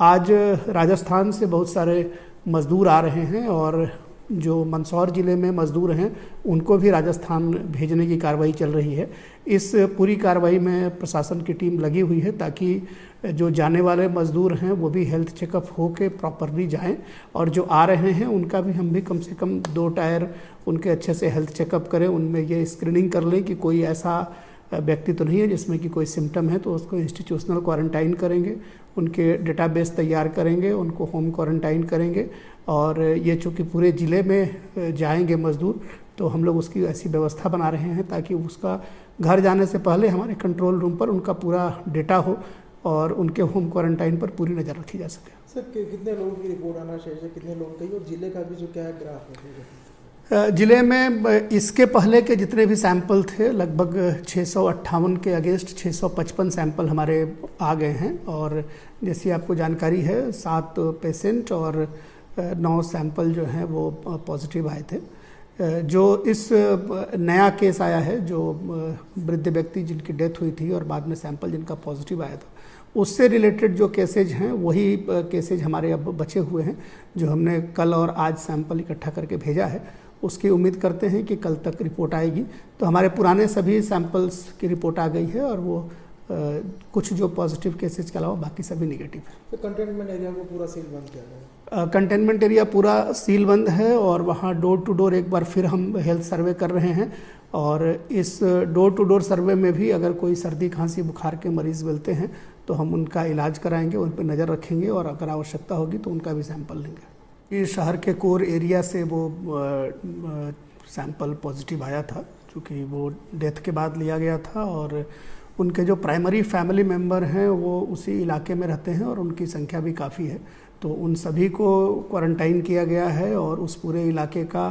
आज राजस्थान से बहुत सारे मज़दूर आ रहे हैं और जो मंदसौर ज़िले में मज़दूर हैं उनको भी राजस्थान भेजने की कार्रवाई चल रही है। इस पूरी कार्रवाई में प्रशासन की टीम लगी हुई है ताकि जो जाने वाले मज़दूर हैं वो भी हेल्थ चेकअप हो के प्रॉपरली जाएं और जो आ रहे हैं उनका भी हम भी कम से कम 2 टायर उनके अच्छे से हेल्थ चेकअप करें, उनमें ये स्क्रीनिंग कर लें कि कोई ऐसा व्यक्ति तो नहीं है जिसमें कि कोई सिम्टम है, तो उसको इंस्टीट्यूशनल क्वारंटाइन करेंगे, उनके डेटाबेस तैयार करेंगे, उनको होम क्वारंटाइन करेंगे। और ये चूँकि पूरे ज़िले में जाएंगे मज़दूर, तो हम लोग उसकी ऐसी व्यवस्था बना रहे हैं ताकि उसका घर जाने से पहले हमारे कंट्रोल रूम पर उनका पूरा डेटा हो और उनके होम क्वारंटाइन पर पूरी नज़र रखी जा सके। सर कितने लोगों की रिपोर्ट आना चाहिए, कितने लोगों की, और ज़िले का भी जो क्या है ग्राफ है? ज़िले में इसके पहले के जितने भी सैंपल थे लगभग 658 के अगेंस्ट 655 सैंपल हमारे आ गए हैं और जैसी आपको जानकारी है 7 पेशेंट और 9 सैंपल जो हैं वो पॉजिटिव आए थे। जो इस नया केस आया है जो वृद्ध व्यक्ति जिनकी डेथ हुई थी और बाद में सैंपल जिनका पॉजिटिव आया था, उससे रिलेटेड जो केसेज हैं वही केसेज हमारे अब बचे हुए हैं जो हमने कल और आज सैंपल इकट्ठा करके भेजा है। उसकी उम्मीद करते हैं कि कल तक रिपोर्ट आएगी। तो हमारे पुराने सभी सैंपल्स की रिपोर्ट आ गई है और वो कुछ जो पॉजिटिव केसेज के अलावा बाकी सभी निगेटिव है। तो कंटेनमेंट एरिया को पूरा सील बंद किया गया है? कंटेनमेंट एरिया पूरा सील बंद है और वहाँ डोर टू डोर एक बार फिर हम हेल्थ सर्वे कर रहे हैं और इस डोर टू डोर सर्वे में भी अगर कोई सर्दी खांसी बुखार के मरीज़ मिलते हैं तो हम उनका इलाज कराएंगे, उन पर नज़र रखेंगे और अगर आवश्यकता होगी तो उनका भी सैंपल लेंगे। ये शहर के कोर एरिया से वो सैंपल पॉजिटिव आया था क्योंकि वो डेथ के बाद लिया गया था और उनके जो प्राइमरी फैमिली मेम्बर हैं वो उसी इलाके में रहते हैं और उनकी संख्या भी काफ़ी है, तो उन सभी को क्वारंटाइन किया गया है और उस पूरे इलाके का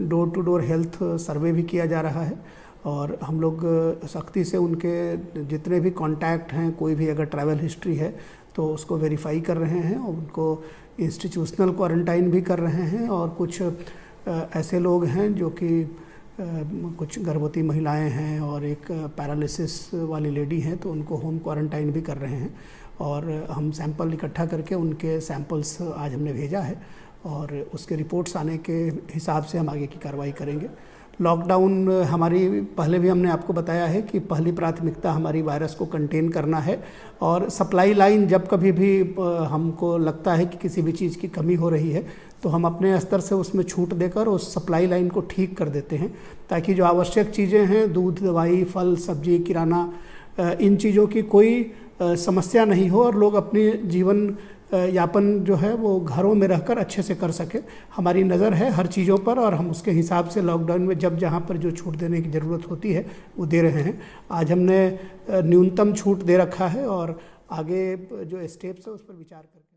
door to door health survey भी किया जा रहा है और हम लोग सख्ती से उनके जितने भी कॉन्टैक्ट हैं, कोई भी अगर ट्रैवल हिस्ट्री है तो उसको वेरीफाई कर रहे हैं और उनको इंस्टीट्यूशनल क्वारंटाइन भी कर रहे हैं और कुछ ऐसे लोग हैं जो कि कुछ गर्भवती महिलाएं हैं और एक पैरालिसिस वाली लेडी हैं, तो उनको होम क्वारंटाइन भी कर रहे हैं और हम सैंपल इकट्ठा करके उनके सैंपल्स आज हमने भेजा है और उसके रिपोर्ट्स आने के हिसाब से हम आगे की कार्रवाई करेंगे। लॉकडाउन हमारी पहले भी हमने आपको बताया है कि पहली प्राथमिकता हमारी वायरस को कंटेन करना है और सप्लाई लाइन जब कभी भी हमको लगता है कि किसी भी चीज़ की कमी हो रही है तो हम अपने स्तर से उसमें छूट देकर उस सप्लाई लाइन को ठीक कर देते हैं ताकि जो आवश्यक चीज़ें हैं, दूध, दवाई, फल, सब्जी, किराना, इन चीज़ों की कोई समस्या नहीं हो और लोग अपने जीवन यापन जो है वो घरों में रहकर अच्छे से कर सके। हमारी नज़र है हर चीज़ों पर और हम उसके हिसाब से लॉकडाउन में जब जहाँ पर जो छूट देने की ज़रूरत होती है वो दे रहे हैं। आज हमने न्यूनतम छूट दे रखा है और आगे जो स्टेप्स है उस पर विचार करके